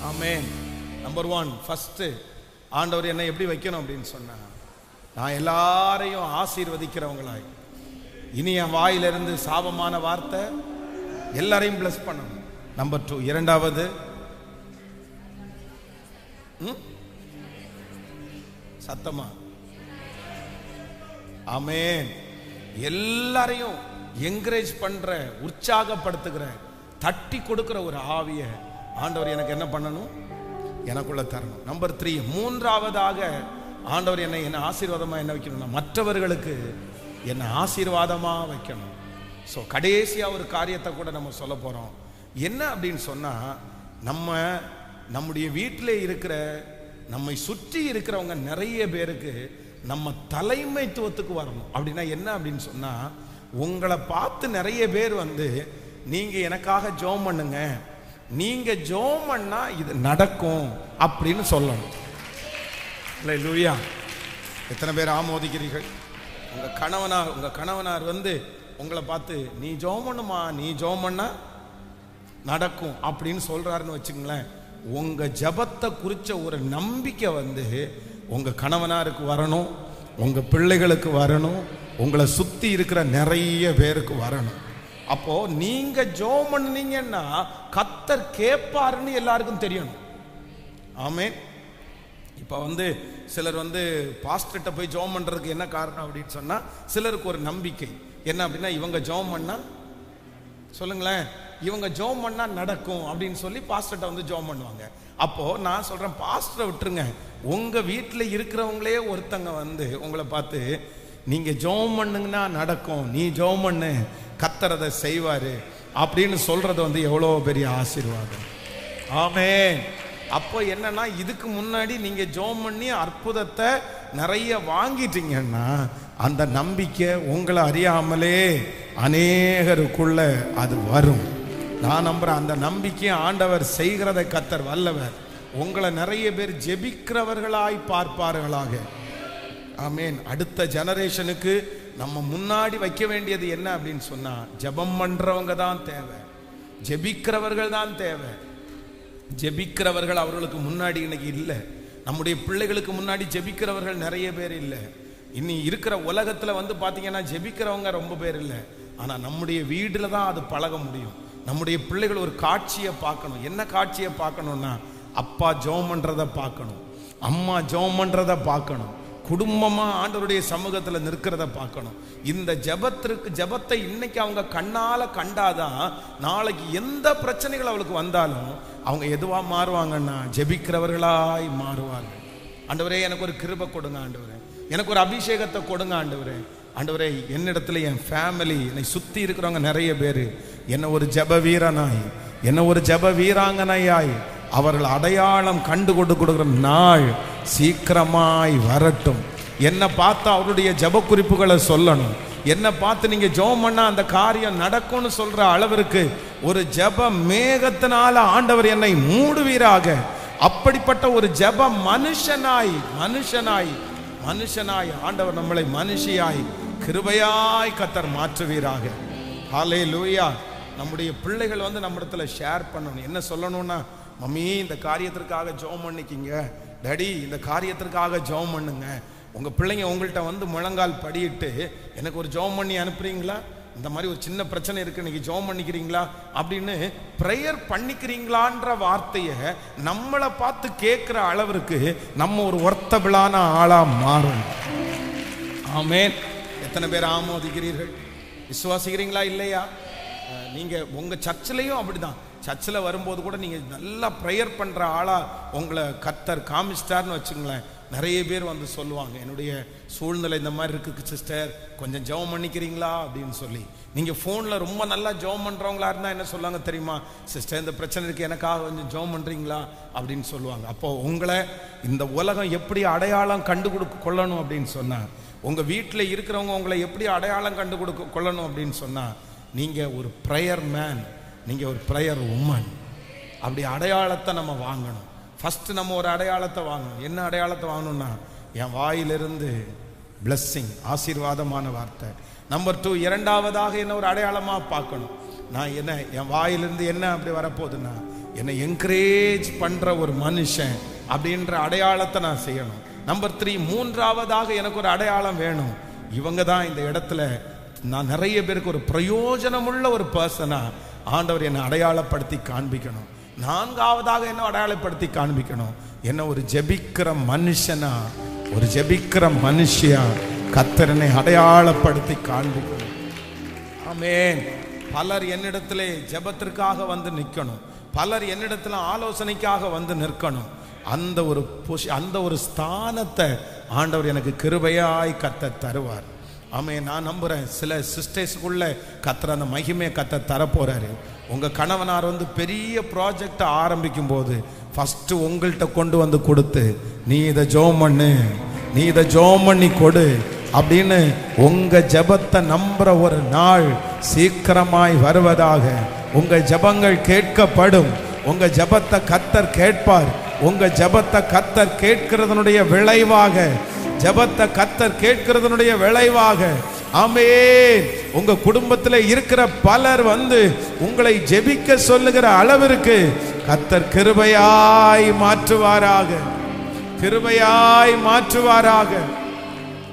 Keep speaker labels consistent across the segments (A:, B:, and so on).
A: ஆமென். Number 1, first ஆண்டவர் என்னை எப்படி வைக்கணும் அப்படின்னு சொன்னா, நான் எல்லாரையும் ஆசீர்வதிக்கிறவங்களாய், இனி என் வாயிலிருந்து சாபமான வார்த்தை எல்லாரையும் பிளஸ் பண்ணணும். நம்பர் 2, இரண்டாவது சத்தமா ஆமென், எல்லாரையும் என்கரேஜ் பண்ற, உற்சாகப்படுத்துகிற, தட்டி கொடுக்கிற ஒரு ஆவிய ஆண்டவர் எனக்கு என்ன பண்ணணும், எனக்குள்ள தரணும். நம்பர் 3, மூன்றாவதாக ஆண்டவர் என்ன ஆசீர்வாதமா என்ன வைக்கணும்னா, மற்றவர்களுக்கு என்ன ஆசீர்வாதமா வைக்கணும். ஸோ கடைசியா ஒரு காரியத்தை கூட நம்ம சொல்ல போறோம். என்ன அப்படின்னு சொன்னா, நம்முடைய வீட்டில் இருக்கிற, நம்மை சுற்றி இருக்கிறவங்க நிறைய பேருக்கு நம்ம தலைமைத்துவத்துக்கு வரணும். அப்படின்னா என்ன அப்படின்னு சொன்னா, உங்களை பார்த்து நிறைய பேர் நீங்க எனக்காக ஜெபம் பண்ணுங்க, நீங்க ஜெபம் பண்ணா இது நடக்கும் அப்படின்னு சொல்லணும். அல்லேலூயா. எத்தனை பேர் ஆமோதிக்கிறீர்கள்? உங்க கணவனார் உங்களை பார்த்து நீ ஜெபம் பண்ணுமா, நீ ஜெபம் பண்ணா நடக்கும் அப்படின்னு சொல்றாருன்னு வச்சுங்களேன். உங்க ஜெபத்தை குறிச்ச ஒரு நம்பிக்கை உங்க கணவனாருக்கு வரணும், உங்க பிள்ளைகளுக்கு வரணும், உங்களை சுத்தி இருக்கிற நிறைய பேருக்கு வரணும். அப்போ நீங்க ஜெபம் பண்ணீங்கன்னா கர்த்தர் கேட்பாருன்னு எல்லாருக்கும் தெரியணும். ஆமென். இப்ப சிலர் பாஸ்டர்கிட்ட போய் ஜெபம் பண்றதுக்கு என்ன காரணம் அப்படின்னு சொன்னா, சிலருக்கு ஒரு நம்பிக்கை என்ன அப்படின்னா, இவங்க ஜெபம் பண்ணா, சொல்லுங்களேன், இவங்க ஜெபம் பண்ணா நடக்கும் அப்படின்னு சொல்லி பாஸ்டர்கிட்ட ஜெபம் பண்ணுவாங்க. அப்போ நான் சொல்றேன், பாஸ்டரை விட்டுருங்க, உங்க வீட்டில் இருக்கிறவங்களே ஒருத்தங்க உங்களை பார்த்து நீங்க ஜெபம் பண்ணுங்கன்னா நடக்கும், நீ ஜெபம் பண்ணு, கர்த்தர் அதை செய்வாரு அப்படின்னு சொல்றது எவ்வளோ பெரிய ஆசீர்வாதம். ஆமென். அப்போ என்னன்னா, இதுக்கு முன்னாடி நீங்க ஜெபம் பண்ணி அற்புதத்தை நிறைய வாங்கிட்டீங்கன்னா அந்த நம்பிக்கை உங்களை அறியாமலே அநேகருக்குள்ள அது வரும். நான் நம்புறேன், அந்த நம்பிக்கையை ஆண்டவர் செய்கிறதை கர்த்தர் வல்லவர். உங்களை நிறைய பேர் ஜெபிக்கிறவர்களாய் பார்ப்பார்களாக. ஆமென். அடுத்த ஜெனரேஷனுக்கு நம்ம முன்னாடி வைக்க வேண்டியது என்ன அப்படின்னு சொன்னா, ஜெபம் பண்றவங்க தான் தேவை, ஜெபிக்கிறவர்கள் தான் தேவை. ஜெபிக்கிறவர்கள் அவர்களுக்கு முன்னாடி இன்னைக்கு இல்லை. நம்முடைய பிள்ளைகளுக்கு முன்னாடி ஜெபிக்கிறவர்கள் நிறைய பேர் இல்லை. இன்னி இருக்கிற உலகத்துல பாத்தீங்கன்னா ஜெபிக்கிறவங்க ரொம்ப பேர் இல்லை. ஆனா நம்முடைய வீடுல தான் அது பழக முடியும். நம்முடைய பிள்ளைகள் ஒரு காட்சியை பார்க்கணும். என்ன காட்சியை பார்க்கணும்னா, அப்பா ஜெபம் பண்றதை பார்க்கணும், அம்மா ஜெபம் பண்றதை பார்க்கணும், குடும்பமா ஆண்டவருடைய சமூகத்துல நிற்கிறத பார்க்கணும். இந்த ஜெபத்தை இன்னைக்கு அவங்க கண்ணால கண்டாதான் நாளைக்கு எந்த பிரச்சனைகள் அவளுக்கு வந்தாலும் அவங்க எதுவா மாறுவாங்கன்னா ஜெபிக்கிறவர்களாய் மாறுவார்கள். ஆண்டவரே, எனக்கு ஒரு கிருபை கொடுங்க ஆண்டவரே, எனக்கு ஒரு அபிஷேகத்தை கொடுங்க ஆண்டவரே. ஆண்டவரே, என்னிடத்துல என் ஃபேமிலி, என்னை சுத்தி இருக்கிறவங்க நிறைய பேர் என்ன ஒரு ஜெப வீரனாய், என்ன ஒரு ஜெப வீராங்கனையாய் அவர்கள் அடையாளம் கண்டு கொடுக்கிற நாள் சீக்கிரமாய் வரட்டும். என்ன பார்த்து அவருடைய ஜெப குறிப்புகளை சொல்லணும். என்ன பார்த்து நீங்க ஜெபம் பண்ணா அந்த காரியம் நடக்கும்னு சொல்ற அளவிற்கு ஒரு ஜெப மேகத்தினால ஆண்டவர் என்னை மூடுவீராக. அப்படிப்பட்ட ஒரு ஜெப மனுஷனாய் ஆண்டவர் நம்மளை மனுஷியாய் கிருபையாய் கர்த்தர் மாற்றுவீராக. ஹல்லேலூயா. நம்முடைய பிள்ளைகள் நம்மிடத்துல ஷேர் பண்ணணும். என்ன சொல்லணும்னா, மம்மி இந்த காரியத்திற்காக ஜெபம் பண்ணிக்கிங்க, டாடி இந்த காரியத்திற்காக ஜெபம் பண்ணுங்க. உங்க பிள்ளைங்க உங்கள்கிட்ட முழங்கால் படியிட்டு எனக்கு ஒரு ஜெபம் பண்ணி அனுப்புறீங்களா, இந்த மாதிரி ஒரு சின்ன பிரச்சனை இருக்கு, இன்னைக்கு ஜெபம் பண்ணிக்கிறீங்களா அப்படின்னு ப்ரேயர் பண்ணிக்கிறீங்களான்ற வார்த்தையை நம்மளை பார்த்து கேட்கிற அளவிற்கு நம்ம ஒரு ஒர்த்தபிளான ஆளா மாறும். ஆமென். எத்தனை பேர் ஆமோதிக்கிறீர்கள்? விசுவாசிக்கிறீங்களா இல்லையா? நீங்க உங்க சர்ச்சிலையும் அப்படிதான். சர்ச்சில் வரும்போது கூட நீங்க நல்லா ப்ரேயர் பண்ற ஆளா உங்களை கர்த்தர் காமிச்சிட்டார்னு வச்சுங்களேன், நிறைய பேர் சொல்லுவாங்க, என்னுடைய சூழ்நிலை இந்த மாதிரி இருக்கு சிஸ்டர், கொஞ்சம் ஜெபம் பண்ணிக்கிறீங்களா அப்படின்னு சொல்லி. நீங்க போன்ல ரொம்ப நல்லா ஜெபம் பண்றவங்களா இருந்தா என்ன சொல்லுவாங்க தெரியுமா, சிஸ்டர் இந்த பிரச்சனை இருக்கு, எனக்காக கொஞ்சம் ஜெபம் பண்றீங்களா அப்படின்னு சொல்லுவாங்க. அப்போ உங்களை இந்த உலகம் எப்படி அடையாளம் கொள்ளணும் அப்படின்னு சொன்னா, உங்க வீட்டில் இருக்கிறவங்க உங்களை எப்படி அடையாளம் கொள்ளணும் அப்படின்னு சொன்னா, நீங்க ஒரு ப்ரேயர் மேன், நீங்க ஒரு ப்ரேயர் உமன். அப்படி அடையாளத்தை நம்ம வாங்கணும். ஃபர்ஸ்ட் நம்ம ஒரு அடையாளத்தை வாங்கணும். என்ன அடையாளத்தை வாங்கணும்னா, என் வாயிலிருந்து பிளஸ்ஸிங், ஆசீர்வாதமான வார்த்தை. நம்பர் 2, இரண்டாவதாக என்ன ஒரு அடையாளமா பார்க்கணும். நான் என்ன என் வாயிலிருந்து என்ன அப்படி வரப்போகுதுன்னா, என்னை என்கரேஜ் பண்ற ஒரு மனுஷன் அப்படின்ற அடையாளத்தை நான் செய்யணும். நம்பர் 3, மூன்றாவதாக எனக்கு ஒரு அடையாளம் வேணும். இவங்க தான் இந்த இடத்துல நான் நிறைய பேருக்கு ஒரு பிரயோஜனமுள்ள ஒரு பர்சனா ஆண்டவர் என்னை அடையாளப்படுத்தி காண்பிக்கணும். 4ஆவதாக என்ன அடையாளப்படுத்தி காண்பிக்கணும், என்ன ஒரு ஜெபிக்கிற மனுஷனா, ஒரு ஜெபிக்கிற மனுஷியா கர்த்தர் என்னை அடையாளப்படுத்தி காண்பிக்கணும். ஆமென். பலர் என்னிடத்திலே ஜெபத்திற்காக வந்து நிற்கணும், பலர் என்னிடத்துல ஆலோசனைக்காக வந்து நிற்கணும். அந்த ஒரு ஸ்தானத்தை ஆண்டவர் எனக்கு கிருபையாய் கர்த்தர் தருவார். ஆமென். நான் நம்புறேன் சில சிஸ்டர்ஸ்க்குள்ள கர்த்தர் அந்த மகிமையை கர்த்தர் தரப்போறாரு. உங்க கணவனார் வந்து பெரிய ப்ராஜெக்ட் ஆரம்பிக்கும் போது ஃபர்ஸ்ட் உங்கள்கிட்ட கொண்டு வந்து கொடுத்து, நீ இதை ஜெபம் பண்ணு, நீ இதை ஜெபம் பண்ணி கொடு அப்படின்னு உங்க ஜெபத்தை நம்புற ஒரு நாள் சீக்கிரமாய் வருவதாக. உங்க ஜெபங்கள் கேட்கப்படும். உங்க ஜெபத்தை கர்த்தர் கேட்பார். உங்க ஜெபத்தை கர்த்தர் கேட்கிறதனுடைய விளைவாக, ஜெபத்தை கர்த்தர் கேட்கிறதனுடைய விளைவாக, ஆமென், உங்க குடும்பத்தில் இருக்கிற பலர் வந்து உங்களை ஜெபிக்க சொல்லுகிற அளவிற்கு கர்த்தர் கிருபையாய் மாற்றுவாராக, கிருபையாய் மாற்றுவாராக.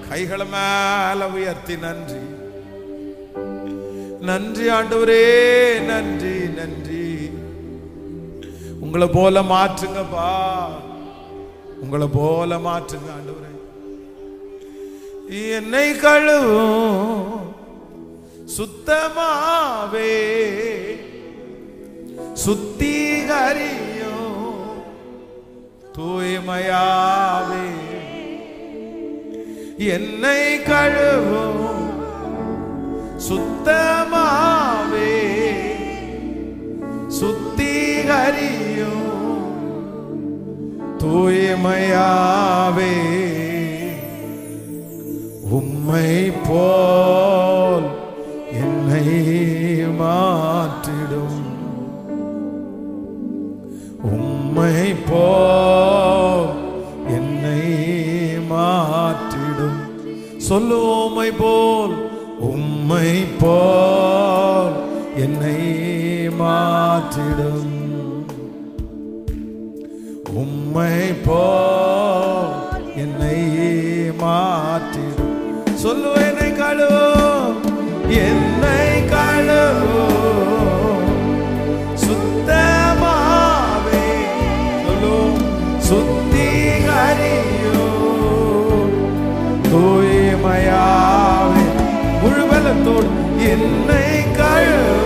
A: கைகளை மேல உயர்த்தி நன்றி, நன்றி ஆண்டவரே, நன்றி நன்றி. உங்களை போல மாற்றுங்கப்பா, உங்களை போல மாற்றுங்க ஆண்டவரே. என்னை கழுவும் சுத்தமாவே சுத்திகரியும் தூய்மையாவே, என்னை கழுவும் சுத்தமாவே சுத்திகரியும் தூய்மையாவே, உம்மை போல் என்னை மாற்றிடும், உம்மை போல் என்னை மாற்றிடும். சொல்லு, உம்மை போல், உம்மை போல் என்னை மாற்றிடும், உம்மை போல் என்னை மாற்றிடும். சொல்லு, என்னை கழுவும், என்னை கழுவும் சுத்தமாவே, சொல்லு, சுத்திகரியும் தூய்மையாவே, முழுவலத்தோடு என்னை கழுவும்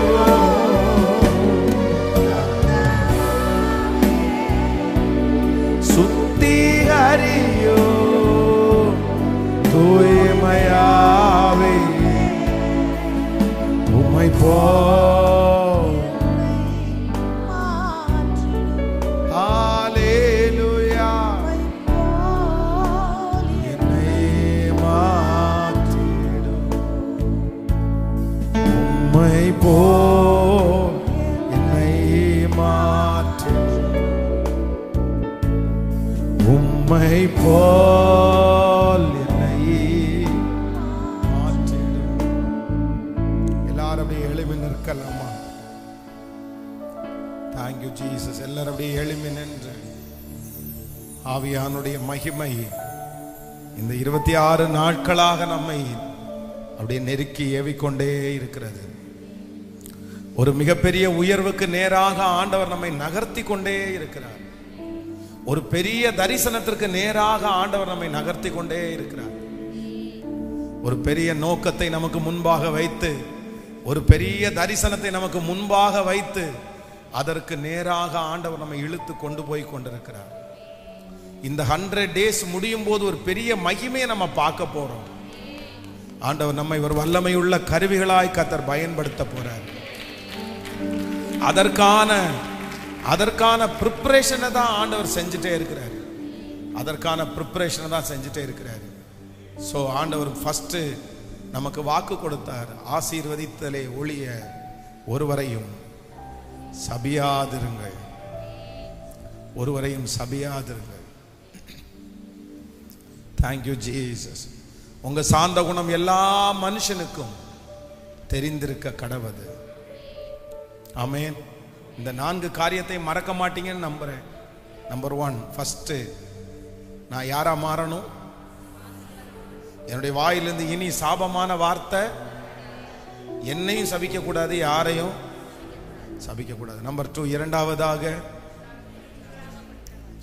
A: சுத்திகரியும் தூய்மையாவே, உம்மை போல். ஹல்லேலூயா. என்னை மாற்றிடும், உம்மை போல் என்னை மாற்றிடும், உம்மை போல் என்னை மாற்றிடும். எல்லாரும் அப்படியே எழுப்பி நிற்கலாமா? Thank you Jesus. எல்லாரும் அப்படியே எழுப்பி நின்று ஆவியானுடைய மகிமை இந்த 26 நாட்களாக நம்மை அப்படியே நெருக்கி ஏவிக்கொண்டே இருக்கிறது. ஒரு மிகப்பெரிய உயர்வுக்கு நேராக ஆண்டவர் நம்மை நகர்த்தி கொண்டே இருக்கிறார். ஒரு பெரிய தரிசனத்திற்கு நேராக ஆண்டவர் நம்மை நகர்த்தி கொண்டே இருக்கிறார். ஒரு பெரிய நோக்கத்தை நமக்கு முன்பாக வைத்து, ஒரு பெரிய தரிசனத்தை நமக்கு முன்பாக வைத்து, அதற்கு நேராக ஆண்டவர் நம்மை இழுத்து கொண்டு போய் கொண்டிருக்கிறார். இந்த 100 days முடியும் போது ஒரு பெரிய மகிமையை நம்ம பார்க்க போறோம். ஆண்டவர் நம்மை ஒரு வல்லமையுள்ள கருவிகளாய் கர்த்தர் பயன்படுத்த போறார். அதற்கான ப்ரிப்பரேஷனை தான் ஆண்டவர் செஞ்சுட்டே இருக்கிறார். அதற்கான ப்ரிப்பரேஷனை தான் செஞ்சுட்டே இருக்கிறார். ஸோ ஆண்டவர் ஃபர்ஸ்ட் நமக்கு வாக்கு கொடுத்தார், ஆசீர்வதித்தலே ஒழிய ஒருவரையும் சபியாதிருங்கள், ஒருவரையும் சபியாதிருங்கள். Thank you Jesus. உங்க சாந்த குணம் எல்லா மனுஷனுக்கும் தெரிந்திருக்க கடவுது. ஆமென். இந்த 4 காரியத்தை மறக்க மாட்டீங்கன்னு நம்புறேன். நம்பர் 1, ஃபர்ஸ்ட், நான் யாரா மாறணும்? என்னுடைய வாயிலிருந்து இனி சாபமான வார்த்தை என்னையும் சபிக்க கூடாது, யாரையும் சபிக்க கூடாது. நம்பர் 2, இரண்டாவதாக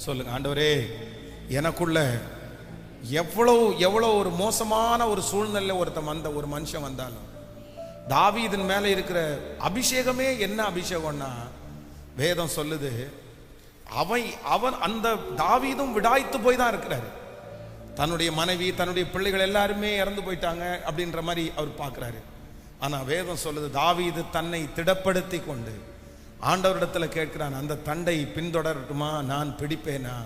A: சொல்லுங்க, ஆண்டவரே எனக்குள்ள எவ்வளவு ஒரு மோசமான ஒரு சூழ்நிலை ஒரு மனுஷன் வந்தாலும், தாவீதின் மேல இருக்கிற அபிஷேகமே என்ன அபிஷேகம்னா, வேதம் சொல்லுது, அவன் அந்த தாவீதும் விடாய்த்து போய் தான் இருக்கிறாரு. தன்னுடைய மனைவி, தன்னுடைய பிள்ளைகள் எல்லாருமே இறந்து போயிட்டாங்க அப்படின்ற மாதிரி அவர் பார்க்கிறாரு. ஆனா வேதம் சொல்லுது, தாவீது தன்னை திடப்படுத்தி கொண்டு ஆண்டவரிடத்துல கேட்கிறான், அந்த தண்டை பின்தொடரட்டுமா, நான் பிடிப்பேனா?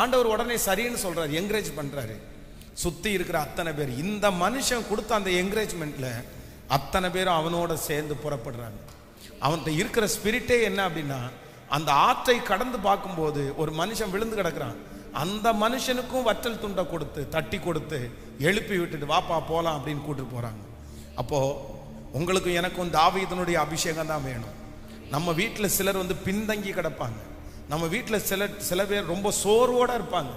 A: ஆண்டவர் உடனே சரின்னு சொல்றாரு, என்கரேஜ் பண்றாரு. சுத்தி இருக்கிற அத்தனை பேர், இந்த மனுஷன் கொடுத்த அந்த என்கரேஜ்மெண்ட்ல அத்தனை பேரும் அவனோட சேர்ந்து புறப்படுறாங்க. அவன்கிட்ட இருக்கிற ஸ்பிரிட்டே என்ன அப்படின்னா, அந்த ஆற்றை கடந்து பார்க்கும்போது ஒரு மனுஷன் விழுந்து கிடக்கிறான், அந்த மனுஷனுக்கும் வற்றல் துண்டை கொடுத்து தட்டி கொடுத்து எழுப்பி விட்டுட்டு வாப்பா போலாம் அப்படின்னு கூட்டிட்டு போறாங்க. அப்போ உங்களுக்கும் எனக்கும் தாவீதனுடைய அபிஷேகம் தான் வேணும். நம்ம வீட்டில் சிலர் பின்தங்கி கிடப்பாங்க. நம்ம வீட்டில் சில பேர் ரொம்ப சோர்வோட இருப்பாங்க.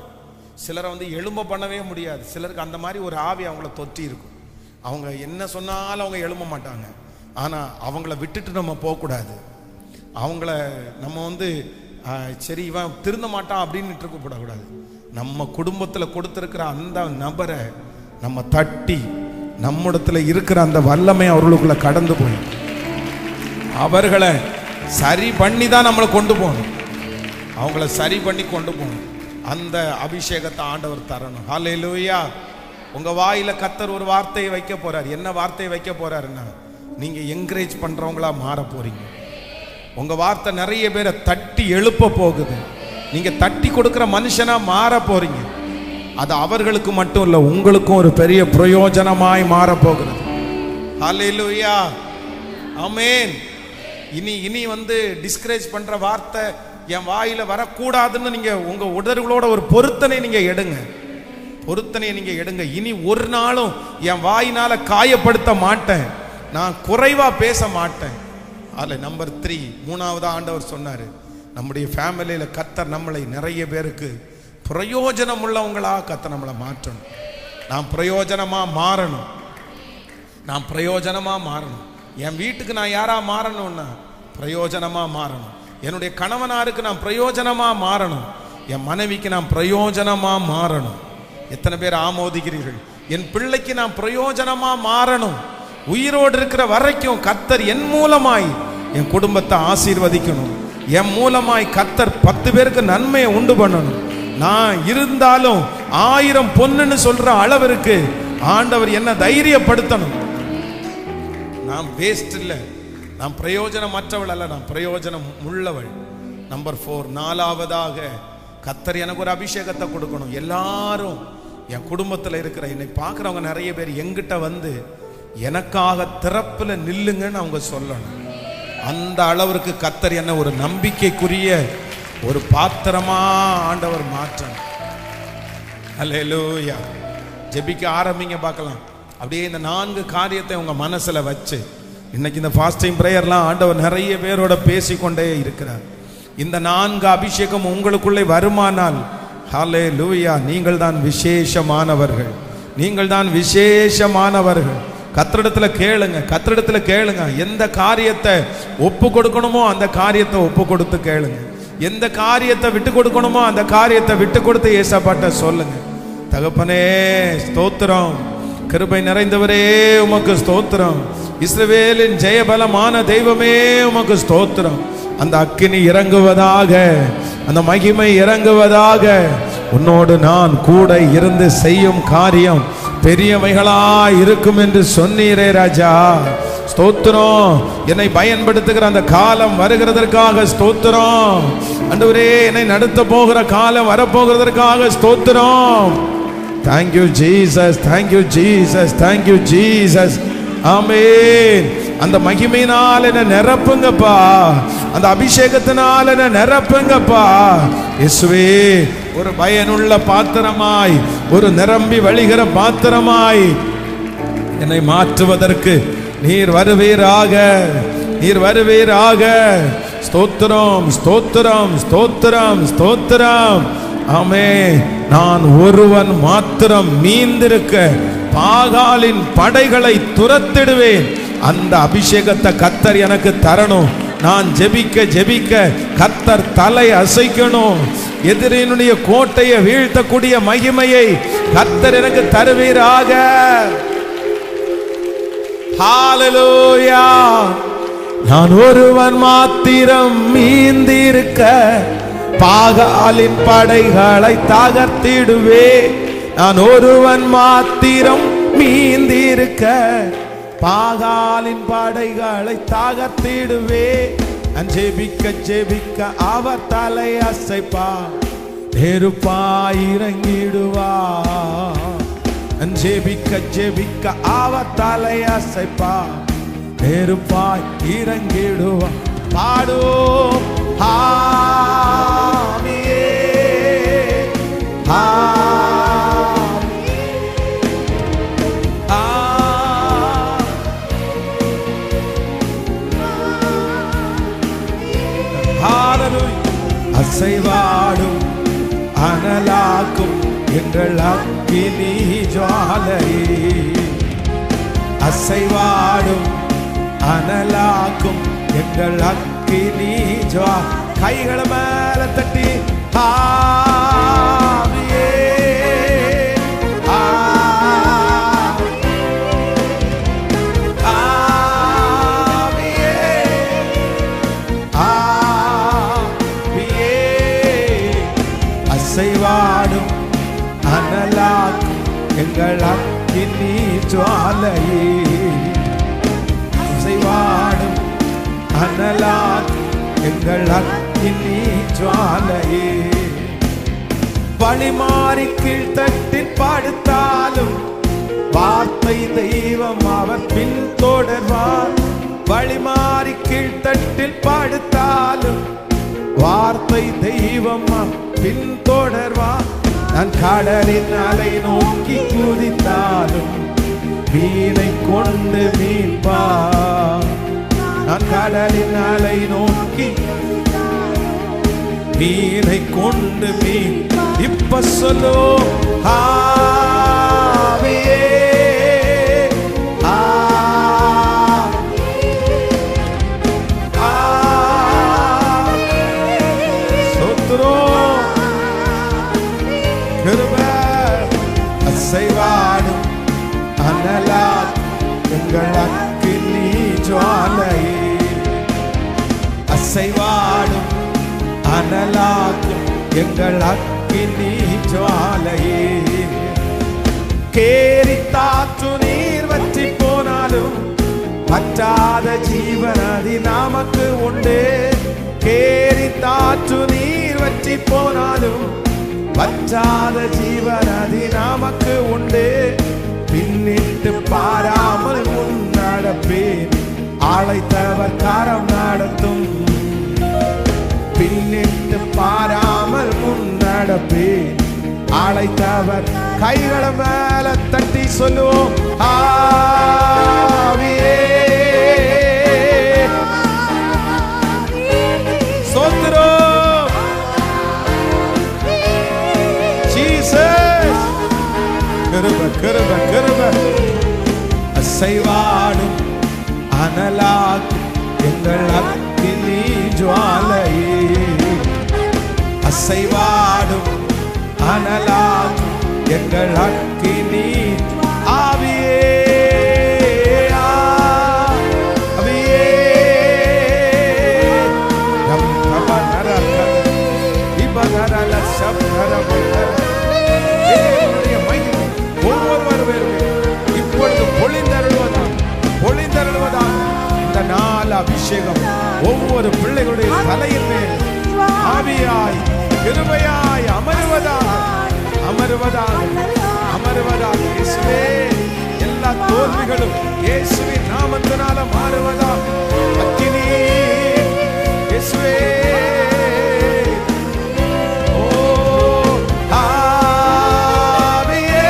A: சிலரை எழும்ப பண்ணவே முடியாது. சிலருக்கு அந்த மாதிரி ஒரு ஆவி அவங்கள தொற்றி இருக்கும். அவங்க என்ன சொன்னாலும் அவங்க எழும்ப மாட்டாங்க. ஆனால் அவங்கள விட்டுட்டு நம்ம போகக்கூடாது. அவங்கள நம்ம சரி இவன் திருந்த மாட்டான் அப்படின்னு இருக்கக்கூடாது. நம்ம குடும்பத்தில் கொடுத்துருக்கிற அந்த நபரை நம்ம தட்டி, நம்மிடத்துல இருக்கிற அந்த வல்லமை அவர்களுக்குள்ள கடந்து போய் அவர்களை சரி பண்ணி தான் நம்மளை கொண்டு போகணும். அவங்கள சரி பண்ணி கொண்டு போகணும். அந்த அபிஷேகத்தை ஆண்டவர் தரணும். ஹல்லேலூயா. உங்க வாயில கர்த்தர் ஒரு வார்த்தையை வைக்க போறார். என்ன வார்த்தையை வைக்க போறாருன்னா, நீங்க என்கரேஜ் பண்றவங்களா மாற போறீங்க. உங்க வார்த்தை நிறைய பேரை தட்டி எழுப்ப போகுது. நீங்க தட்டி கொடுக்கிற மனுஷனா மாற போறீங்க. அது அவர்களுக்கு மட்டும் இல்ல, உங்களுக்கும் ஒரு பெரிய பிரயோஜனமாய் மாற போகிறது. ஹல்லேலூயா, ஆமென். இனி டிஸ்கரேஜ் பண்ற வார்த்தை என் வாயில வரக்கூடாதுன்னு நீங்க உங்க உடல்களோட ஒரு பொருத்தனை நீங்க எடுங்க. பொருத்தனையை நீங்க எடுங்க. இனி ஒரு நாளும் என் வாயினால காயப்படுத்த மாட்டேன், நான் குறைவா பேச மாட்டேன். அதுல நம்பர் 3, மூணாவது ஆண்டவர் சொன்னாரு, நம்முடைய ஃபேமிலியில கர்த்தர் நம்மளை நிறைய பேருக்கு பிரயோஜனம் உள்ளவங்களா கர்த்தர் நம்மளை மாற்றணும். நான் பிரயோஜனமா மாறணும். நான் பிரயோஜனமா மாறணும். என் வீட்டுக்கு நான் யாரா மாறணும்னா பிரயோஜனமா மாறணும். என்னுடைய கணவனாருக்கு நான் பிரயோஜனமா மாறணும். என் மனைவிக்கு நான் பிரயோஜனமா மாறணும். எத்தனை பேர் ஆமோதிக்கிறீர்கள்? என் பிள்ளைக்கு நான் பிரயோஜனமா மாறணும். உயிரோடு இருக்கிற வரைக்கும் கர்த்தர் என் மூலமாய் என் குடும்பத்தை ஆசீர்வதிக்கணும். என் மூலமாய் கர்த்தர் 10 பேருக்கு நன்மையை உண்டு பண்ணணும். நான் இருந்தாலும் 1000 பொண்ணுன்னு சொல்ற அளவிற்கு ஆண்டவர் என்ன தைரியப்படுத்தணும். நான் வேஸ்ட் இல்லை, நான் பிரயோஜனமற்றவள் அல்ல, நான் பிரயோஜனம் உள்ளவள். நம்பர் 4, நாலாவதாக கர்த்தர் எனக்கு ஒரு அபிஷேகத்தை கொடுக்கணும். எல்லாரும் என் குடும்பத்தில் இருக்கிற என்னை பார்க்குறவங்க நிறைய பேர் எங்கிட்ட எனக்காக திறப்புல நில்லுங்கன்னு அவங்க சொல்லணும். அந்த அளவிற்கு கர்த்தர் என்ன ஒரு நம்பிக்கைக்குரிய ஒரு பாத்திரமா ஆண்டவர் மாற்றணும். அல்லேலூயா. ஜெபிக்க ஆரம்பிங்க பார்க்கலாம். அப்படியே இந்த 4 காரியத்தை உங்க மனசுல வச்சு, இன்னைக்கு இந்த ஃபாஸ்டிங் பிரேயர்லாம் ஆண்டவர் நிறைய பேரோட பேசிக்கொண்டே இருக்கிறார். இந்த 4 அபிஷேகம் உங்களுக்குள்ளே வருமானால், ஹல்லேலூயா, நீங்கள் தான் விசேஷமானவர்கள். நீங்கள் தான் விசேஷமானவர்கள். கர்த்தரிடத்துல கேளுங்க, கர்த்தரிடத்துல கேளுங்க. எந்த காரியத்தை ஒப்பு கொடுக்கணுமோ அந்த காரியத்தை ஒப்பு கொடுத்து கேளுங்க. எந்த காரியத்தை விட்டு கொடுக்கணுமோ அந்த காரியத்தை விட்டு கொடுத்து ஏசப்பாட்ட சொல்லுங்க. தகப்பனே ஸ்தோத்திரம், கிருபை நிறைந்தவரே உமக்கு ஸ்தோத்திரம், இஸ்ரவேலின் ஜெயபலமான தெய்வமே உமக்கு ஸ்தோத்திரம். அந்த அக்கினி இறங்குவதாக, அந்த மகிமை இறங்குவதாக. உன்னோடு நான் கூட இருந்து செய்யும் காரியம் பெரியவைகளா இருக்கும் என்று சொன்னீரே ராஜா. ஸ்தோத்திரம். என்னை பயன்படுத்துகிற அந்த காலம் வருகிறதற்காக ஸ்தோத்திரம். ஆண்டவரே, என்னை நடத்த போகிற காலம் வரப்போகிறதற்காக ஸ்தோத்திரம். Thank you Jesus, thank you Jesus, thank you Jesus. ஆமென். அந்த மகிமையினால் என்ன நிரப்புங்கப்பா, அந்த அபிஷேகத்தினால் என்ன நிரப்புங்கப்பா. இயேசுவே, ஒரு பயனுள்ள பாத்திரமாய், ஒரு நிரம்பி வழிகிற பாத்திரமாய் என்னை மாற்றுவதற்கு நீர் வருவீராக. நீர் வருவீராக. ஸ்தோத்திரம், ஸ்தோத்திரம், ஸ்தோத்திரம், ஸ்தோத்திரம். ஆமே. நான் ஒருவன் மாத்திரம் மீந்திருக்க பாகாலின் படைகளை துரத்திடுவேன். அந்த அபிஷேகத்தை கர்த்தர் எனக்கு தரணும். நான் ஜெபிக்க ஜெபிக்க கர்த்தர் தலை அசைக்கணும். எதிரினுடைய கோட்டையை வீழ்த்தக்கூடிய மகிமையை கர்த்தர் எனக்கு தருவீராக. ஹalleluya. நான் ஒருவன் மாத்திரம் மீந்திருக்க பாகாலின் படைகளை தகர்த்திடுவே. நான் ஒருவன் மாத்திரம் மீந்திருக்க பாகாலின் படைகளை தகர்த்திடுவே. ஜெபிக்க ஜெபிக்க அவர் தலை அசைப்பா, நெருப்பாய் இறங்கிடுவா. ஜெபிக்க ஜெபிக்க அவர் தலை அசைப்பா, நெருப்பாய் இறங்கிடுவா. பாடும் ஆவியே, அசைவாடும் அனலாக்கும் எங்கள் அக்கினி ஜுவாலையே. அசைவாடும் அனலாக்கும் எங்கள் அக்கினி ஜுவா. கைகளை மேல தட்டி ஆவியே, ஆவியே, ஆவியே. அசைவாடும் அனலாக்கும் எங்கள் அக்கினி ஜுவாலையே. அசைவாடும் அனலாக்கும் எங்கள் அக்கினி ஜுவாலையே. வழிமாறி கீழ்த்தட்டில் படுத்தாலும் வார்த்தை தெய்வம் அவர் பின் தொடர்வார். வழிமாறி கீழ்த்தட்டில் படுத்தாலும் வார்த்தை தெய்வம் பின் தொடர்வார். நான் கடலின் அலை நோக்கி குதித்தாலும் மீனை கொண்டு மீன்பார். நான் கடலின் அலை நோக்கி மீனை கொண்டு மீன். இப்ப சொல்லோ ஆவியே, சோத்ரம் கிருபை. அசைவாடும் அனலாக் எங்கள் அக்கினி ஜுவாலையே. அசைவாடும் அனலாக்கும் எங்கள் அக்கினி ஜுவாலையே. கேரித்தாற்று நீர் வற்றி போனாலும் வற்றாத ஜீவநதி நமக்கு உண்டு. கேரித்தாற்று நீர் வற்றி போனாலும் வற்றாத ஜீவநதி நமக்கு உண்டு. பின்னிட்டு பாராமல் முன் நடப்பேன், அழைத்தவர் கரம் நடத்தும். பின்னிட்டு பாராமல் முன் நடப்பேன், அழைத்தவர். கைகளை மேல தட்டி சொல்லுவோம் ஆவியே. ஸ்தோத்திரம் ஜீசஸ். கிருபை கிருபை கிருபை. அசைவாடும் அனலாக்கும் எங்கள் அக்கினி ஜுவாலையே. அசைவாடும் அனலாக்கும் எங்கள் அக்கினி. ஆவியே, ஆவியே. இப்பொழுது பொழிந்தருள்வதாக இந்த நாள் அபிஷேகம் ஒவ்வொரு பிள்ளைகளுடைய தலையின் மேல் ஆவியாய் கிருபையாய் அமருவதாக, அமருவதாக, அமருவதாக. இயேசுவே, எல்லா தோல்விகளும் இயேசுவின் நாமத்தினால மாறுவதாக. அக்கினி இயேசுவே. ஓ ஆவியே,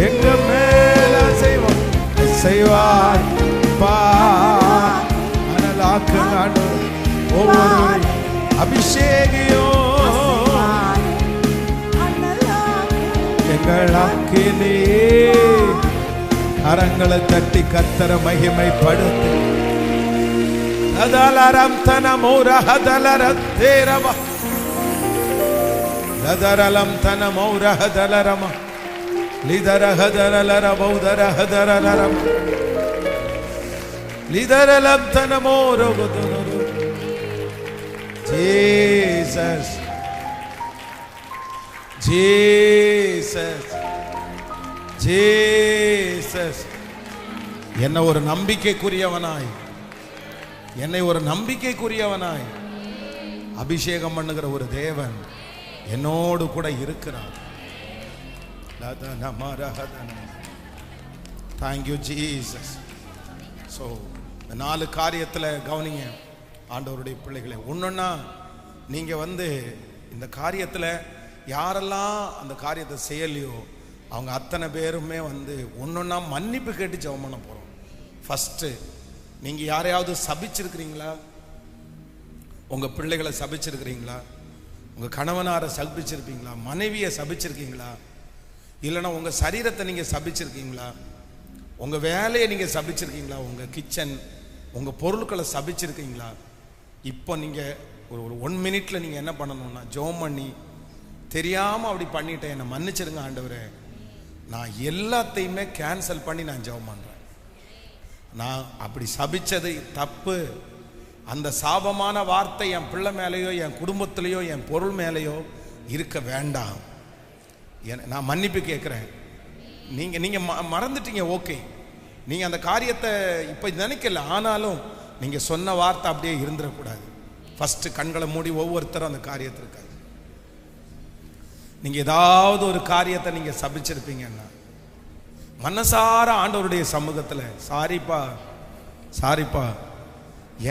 A: எங்க மேல செய்வோம். செய்வார் அபிஷேகியோ எங்களாக்கினே. கரங்களை தட்டி கர்த்தரை மகிமைப்படுத்து. அதலரம் தனமோர ஹதலரம் தேரவ லதரலம் தனமோர ஹதலரம லிதர ஹதலர பௌதர ஹதரலரம் லிதரலம் தனமோர குதுரு. Jesus Jesus Jesus. என்ன ஒரு நம்பிக்கைக்குரியவனாய், என்னை ஒரு நம்பிக்கைக்குரியவனாய் அபிஷேகம் பண்ணுகிற ஒரு தேவன் என்னோடு கூட இருக்கிறார். Thank you Jesus. ஸோ இந்த 4 காரியத்தில் கவனிங்க ஆண்டவருடைய பிள்ளைகளை. ஒன்றுன்னா நீங்கள் இந்த காரியத்தில் யாரெல்லாம் அந்த காரியத்தை செய்யலையோ அவங்க அத்தனை பேருமே ஒன்றுன்னா மன்னிப்பு கேட்டு ஜெபம் பண்ண போகிறோம். ஃபஸ்ட்டு நீங்கள் யாரையாவது சபிச்சிருக்கிறீங்களா? உங்கள் பிள்ளைகளை சபிச்சிருக்கிறீங்களா? உங்கள் கணவனாரை சபிச்சிருப்பீங்களா? மனைவியை சபிச்சிருக்கீங்களா? இல்லைன்னா உங்கள் சரீரத்தை நீங்கள் சபிச்சிருக்கீங்களா? உங்கள் வேலையை நீங்கள் சபிச்சிருக்கீங்களா? உங்கள் கிச்சன், உங்கள் பொருட்களை சபிச்சிருக்கீங்களா? இப்போ நீங்கள் ஒரு 1 மினிட்ல நீங்கள் என்ன பண்ணணும்னா ஜெபம் பண்ணி, தெரியாமல் அப்படி பண்ணிட்டேன், என்னை மன்னிச்சிருங்க ஆண்டவரே, நான் எல்லாத்தையுமே கேன்சல் பண்ணி நான் ஜெபம் பண்ணுறேன். நான் அப்படி சபிச்சது தப்பு. அந்த சாபமான வார்த்தை என் பிள்ளை மேலேயோ என் குடும்பத்திலேயோ என் பொருள் மேலேயோ இருக்க வேண்டாம். நான் மன்னிப்பு கேட்குறேன். நீங்கள் மறந்துட்டீங்க, ஓகே, நீங்கள் அந்த காரியத்தை இப்போ நினைக்கல, ஆனாலும் நீங்கள் சொன்ன வார்த்தை அப்படியே இருந்துடக்கூடாது. ஃபஸ்ட்டு கண்களை மூடி ஒவ்வொருத்தரும் அந்த காரியத்திற்காக நீங்கள் ஏதாவது ஒரு காரியத்தை நீங்கள் சபிச்சிருப்பீங்கன்னா மனசார ஆண்டவருடைய சமூகத்தில் சாரிப்பா சாரிப்பா,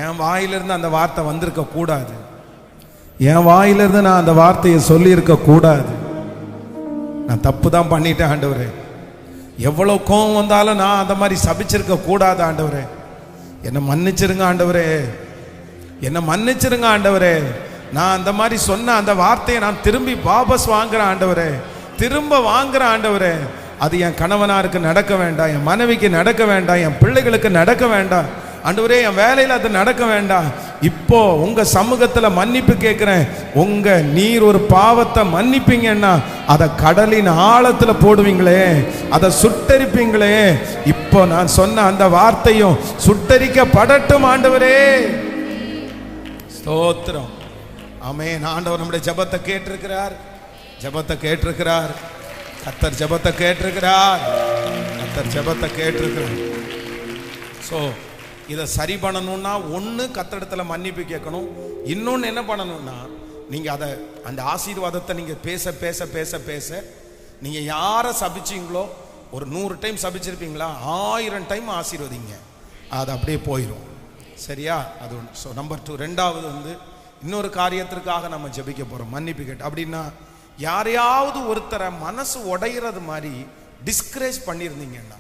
A: என் வாயிலிருந்து அந்த வார்த்தை வந்திருக்க கூடாது, என் வாயிலிருந்து நான் அந்த வார்த்தையை சொல்லியிருக்க கூடாது, நான் தப்பு தான் பண்ணிட்டேன் ஆண்டவரே, எவ்வளோ கோவம் வந்தாலும் நான் அந்த மாதிரி சபிச்சிருக்க கூடாது ஆண்டவரே, என்னை மன்னிச்சிருங்க ஆண்டவரே, என்னை மன்னிச்சிருங்க ஆண்டவரே, நான் அந்த மாதிரி சொன்ன அந்த வார்த்தையை நான் திரும்பி வாபஸ் வாங்குறேன் ஆண்டவரே, திரும்ப வாங்குறேன் ஆண்டவரே. அது என் கணவனாருக்கு நடக்க வேண்டாம், என் மனைவிக்கு நடக்க வேண்டாம், என் பிள்ளைகளுக்கு நடக்க வேண்டாம் ஆண்டவரே, என் வேலையில் அது நடக்க வேண்டாம். இப்போ உங்க சமூகத்துல மன்னிப்பு கேட்கிறேன். உங்க நீர் ஒரு பாவத்தை மன்னிப்பீங்கன்னா அதை கடலின் ஆழத்துல போடுவீங்களே, அதை சுட்டரிப்பீங்களே. இப்போ நான் சொன்ன அந்த வார்த்தையும் சுட்டரிக்கப்படட்டும் ஆண்டவரே. ஸ்தோத்திரம். ஆமென். ஆண்டவர் நம்முடைய ஜெபத்தை கேட்டிருக்கிறார், ஜெபத்தை கேட்டிருக்கிறார். கர்த்தர் ஜெபத்தை கேட்டிருக்கிறார், கர்த்தர் ஜெபத்தை கேட்டிருக்கிறார். ஸோ இதை சரி பண்ணணும்னா ஒன்று கர்த்தரிடத்துல மன்னிப்பு கேட்கணும், இன்னொன்று என்ன பண்ணணும்னா நீங்கள் அதை அந்த ஆசீர்வாதத்தை நீங்கள் பேச பேச பேச பேச நீங்கள் யாரை சபிச்சிங்களோ, ஒரு 100 டைம் சபிச்சிருப்பீங்களா, 1000 டைம் ஆசீர்வதிங்க, அது அப்படியே போயிடும். சரியா? அது ஒன்று. So number 2. ரெண்டாவது இன்னொரு காரியத்திற்காக நம்ம ஜெபிக்க போகிறோம், மன்னிப்பு கேட்டு. அப்படின்னா யாரையாவது ஒருத்தரை மனசு உடையிறது மாதிரி டிஸ்கரேஜ் பண்ணியிருந்தீங்கன்னா,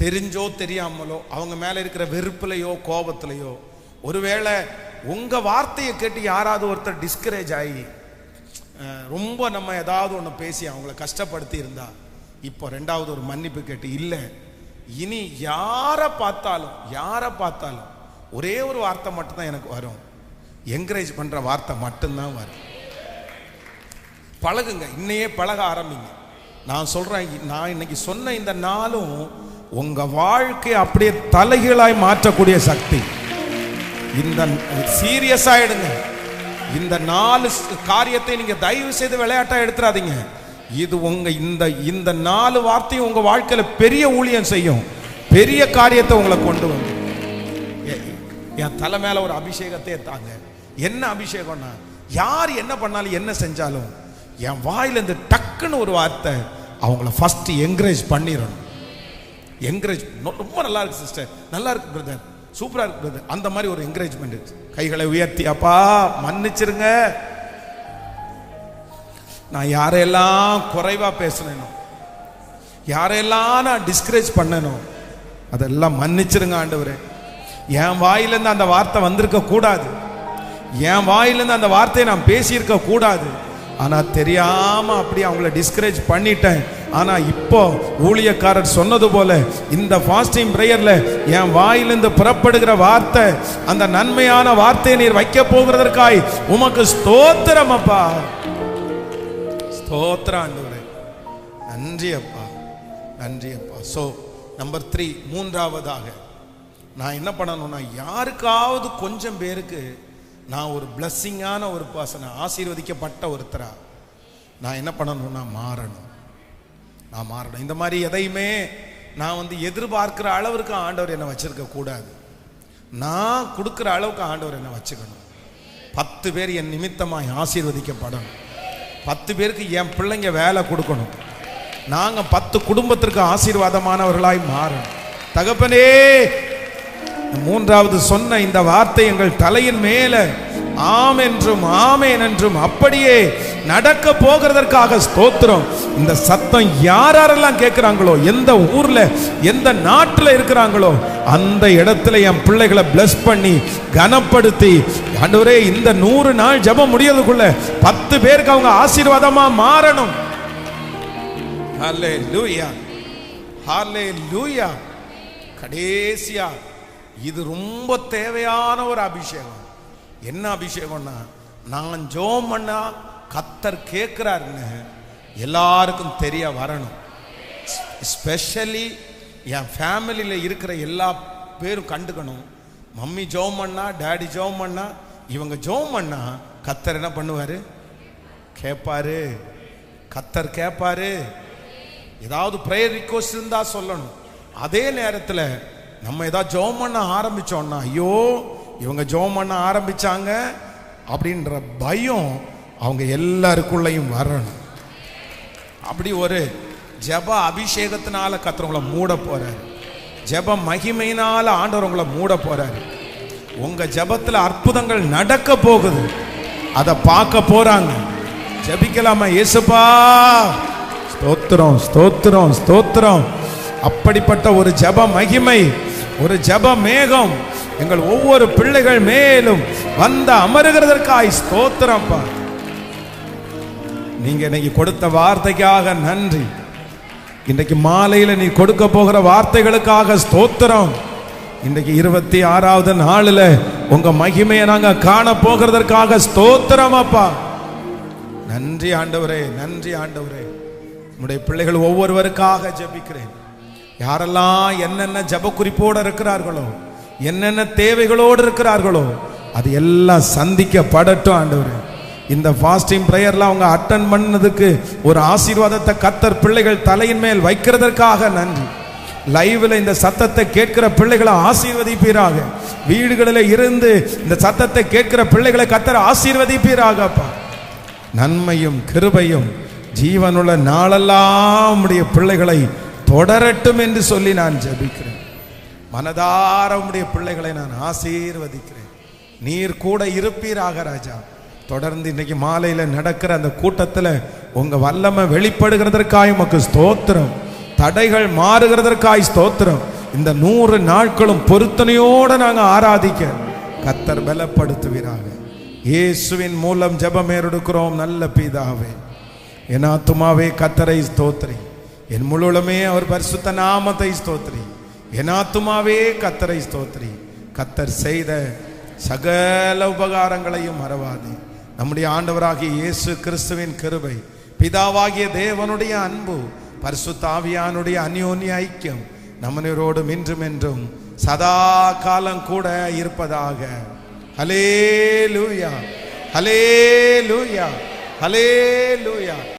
A: தெரிஞ்சோ தெரியாமலோ அவங்க மேலே இருக்கிற வெறுப்புலையோ கோபத்திலையோ, ஒருவேளை உங்கள் வார்த்தையை கேட்டு யாராவது ஒருத்தர் டிஸ்கரேஜ் ஆகி ரொம்ப நம்ம ஏதாவது ஒன்று பேசி அவங்கள கஷ்டப்படுத்தி இருந்தா, இப்போ 2வது ஒரு மன்னிப்பு கேட்டு, இல்லை இனி யாரை பார்த்தாலும் ஒரே ஒரு வார்த்தை மட்டும்தான் எனக்கு வரும், என்கரேஜ் பண்ணுற வார்த்தை மட்டும்தான் வரும். பழகுங்க, இன்னையே பழக ஆரம்பிங்க. நான் சொல்கிறேன், நான் இன்னைக்கு சொன்ன இந்த நாளும் உங்க வாழ்க்கையை அப்படியே தலைகீழாய் மாற்றக்கூடிய சக்தி. இந்த சீரியஸா எடுங்க. இந்த 4 காரியத்தை நீங்க தயவு செய்து விளையாட்டா எடுத்துறாதீங்க. இது உங்க இந்த 4 வார்த்தையும் உங்க வாழ்க்கையில பெரிய ஊழியம் செய்யும், பெரிய காரியத்தை உங்களை கொண்டு வந்து. என் தலை மேல ஒரு அபிஷேகத்தை தாங்க. என்ன அபிஷேகம்னா, யார் என்ன பண்ணாலும் என்ன செஞ்சாலும் என் வாயில இருந்து டக்குன்னு ஒரு வார்த்தை அவங்கள ஃபர்ஸ்ட் என்கரேஜ் பண்ணிடணும். என்கரேஜ் ரொம்ப நல்லா இருக்கு சிஸ்டர், நல்லா இருக்கு பிரதர், சூப்பரா இருக்கு பிரதர், அந்த மாதிரி ஒரு என்கரேஜ்மெண்ட். கைகளை உயர்த்தி, அப்பா மன்னிச்சிருங்க, நான் யாரையெல்லாம் குறைவா பேசினேனோ, யாரையெல்லாம் நான் டிஸ்கரேஜ் பண்ணனோ, அதெல்லாம் மன்னிச்சிருங்க ஆண்டவரே. என் வாயிலிருந்து அந்த வார்த்தை வந்திருக்க கூடாது, என் வாயிலிருந்து அந்த வார்த்தையை நான் பேசியிருக்க கூடாது, ஆனா தெரியாம அப்படி அவங்கள டிஸ்கரேஜ் பண்ணிட்டேன். ஆனா இப்போ ஊழியக்காரர் சொன்னது போல இந்த ஃபாஸ்டிங் பிரேயர்ல என் வாயிலிருந்து புறப்படுகிற வார்த்தை, அந்த நன்மையான வார்த்தையை நீர் வைக்க போகிறதற்காய் உமக்கு ஸ்தோத்திரம் அப்பா. ஸ்தோத்திரம் ஆண்டவரே, நன்றி அப்பா, நன்றி அப்பா. ஸோ நம்பர் 3, மூன்றாவதாக நான் என்ன பண்ணணும்னா, யாருக்காவது கொஞ்சம் பேருக்கு நான் ஒரு பிளஸ்ஸிங்கான ஒரு பர்சனை, ஆசீர்வதிக்கப்பட்ட ஒருத்தரா நான் என்ன பண்ணணும்னா மாறணும். நான் மாறணும். இந்த மாதிரி எதையுமே நான் எதிர்பார்க்கிற அளவுக்கு ஆண்டவர் என்னை வச்சிருக்க கூடாது. நான் கொடுக்குற அளவுக்கு ஆண்டவர் என்னை வச்சுக்கணும். 10 பேர் என் நிமித்தமாக ஆசீர்வதிக்கப்படணும். 10 பேருக்கு என் பிள்ளைங்க வேலை கொடுக்கணும். நாங்கள் 10 குடும்பத்திற்கு ஆசீர்வாதமானவர்களாய் மாறணும். தகப்பனே, மூன்றாவது சொன்ன இந்த வார்த்தை எங்கள் தலையின் மேல ஆம் என்றும் ஆமேன் என்றும் அப்படியே நடக்க போகிறதற்காக ஸ்தோத்திரம். இந்த சத்தம் யாரெல்லாம் கேட்கிறாங்களோ, எந்த ஊர்ல எந்த நாட்டில் இருக்கிறாங்களோ அந்த இடத்துல என் பிள்ளைகளை பிளஸ் பண்ணி கனப்படுத்தி, ஆண்டவரே இந்த 100 நாள் ஜெபம் முடியறதுக்குள்ள 10 பேருக்கு அவங்க ஆசீர்வாதமா மாறணும். ஹல்லேலூயா, ஹல்லேலூயா. கடைசியா இது ரொம்ப தேவையான ஒரு அபிஷேகம். என்ன அபிஷேகம்னா, நான் ஜெபம் பண்ணா கர்த்தர் கேட்கிறாருன்னு எல்லாருக்கும் தெரிய வரணும். ஸ்பெஷலி என் ஃபேமிலியில் இருக்கிற எல்லா பேரும் கண்டுக்கணும். மம்மி ஜெபம் பண்ணா, டாடி ஜெபம் பண்ணா, இவங்க ஜெபம் பண்ணா கர்த்தர் என்ன பண்ணுவாரு? கேட்பாரு. கர்த்தர் கேட்பாரு. ஏதாவது ப்ரேயர் ரிக்வெஸ்ட் இருந்தா சொல்லணும். அதே நேரத்தில் நம்ம ஏதாவது ஜெபம் பண்ண ஆரம்பிச்சோம்னா, ஐயோ இவங்க ஜெபம் பண்ண ஆரம்பிச்சாங்க அப்படின்ற பயம் அவங்க எல்லாருக்குள்ளேயும் வரணும். அப்படி ஒரு ஜெப அபிஷேகத்தினால கர்த்தர் உங்களை மூட போறாரு. ஜெப மகிமையினால ஆண்டவர் உங்களை மூட போறாரு. உங்க ஜெபத்தில் அற்புதங்கள் நடக்க போகுது. அதை பார்க்க போறாங்க. ஜெபிக்கலாமா? இயேசுப்பா ஸ்தோத்திரம், ஸ்தோத்திரம், ஸ்தோத்திரம். அப்படிப்பட்ட ஒரு ஜெப மகிமை, ஒரு ஜெப மேகம் எங்கள் ஒவ்வொரு பிள்ளைகள் மேலும் வந்து அமருகிறதற்காய் ஸ்தோத்திரம்ப்பா. நீங்க இன்னைக்கு கொடுத்த வார்த்தைக்காக நன்றி. இன்றைக்கு மாலையில் நீ கொடுக்க போகிற வார்த்தைகளுக்காக ஸ்தோத்திரம். இன்றைக்கு 26வது நாளில் உங்க மகிமையை நாங்க காண போகிறதற்காக ஸ்தோத்திரம் அப்பா. நன்றி ஆண்டவரே, நன்றி ஆண்டவரே. உம்முடைய பிள்ளைகள் ஒவ்வொருவருக்காக ஜெபிக்கிறேன். யாரெல்லாம் என்னென்ன ஜெப குறிப்போடு இருக்கிறார்களோ, என்னென்ன தேவைகளோடு இருக்கிறார்களோ, அது எல்லாம் சந்திக்கப்படட்டும் ஆண்டவரே. இந்த ஃபாஸ்டிங் பிரேயர்ல அவங்க அட்டன் பண்ணதுக்கு ஒரு ஆசீர்வாதத்தை கர்த்தர் பிள்ளைகள் தலையின் மேல் வைக்கிறதற்காக நன்றி. லைவ்ல இந்த சத்தத்தை கேட்கிற பிள்ளைகளை ஆசீர்வதிப்பீராக. வீடுகளில் இருந்து இந்த சத்தத்தை கேட்கிற பிள்ளைகளை கர்த்தர் ஆசீர்வதிப்பீராகப்பா. நன்மையும் கிருபையும் ஜீவனுள்ள நாளெல்லாம் உம்முடைய பிள்ளைகளை தொடரட்டும் என்று சொல்லி நான் ஜெபிக்கிறேன். மனதார உம்முடைய பிள்ளைகளை நான் ஆசீர்வதிக்கிறேன். நீர் கூட இருப்பீராக ராஜா. தொடர்ந்து இன்னைக்கு மாலையில் நடக்கிற அந்த கூட்டத்தில் உங்க வல்லமை வெளிப்படுகிறதற்காய் உமக்கு ஸ்தோத்திரம். தடைகள் மாறுகிறதற்காய் ஸ்தோத்திரம். இந்த 100 நாட்களும் பொருத்தனையோடு நாங்கள் ஆராதிக்க கர்த்தர் பலப்படுத்துவீராக. இயேசுவின் மூலம் ஜெபம் ஏறெடுக்கிறோம் நல்ல பிதாவே. என் ஆத்துமாவே கர்த்தரை ஸ்தோத்திரி, என் முழுவதுமே அவர் பரிசுத்த நாமத்தை ஸ்தோத்திரி. என் ஆத்துமாவே கர்த்தரை ஸ்தோத்திரி. கர்த்தர் செய்த சகல உபகாரங்களையும் மறவாதே. நம்முடைய ஆண்டவராகிய இயேசு கிறிஸ்துவின் கிருபை, பிதாவாகிய தேவனுடைய அன்பு, பரிசுத்த ஆவியானுடைய அந்யோன்ய ஐக்கியம் நம்மனோடும் இன்றும் என்றும் சதா காலம் கூட இருப்பதாக. ஹல்லேலூயா, ஹல்லேலூயா, ஹல்லேலூயா.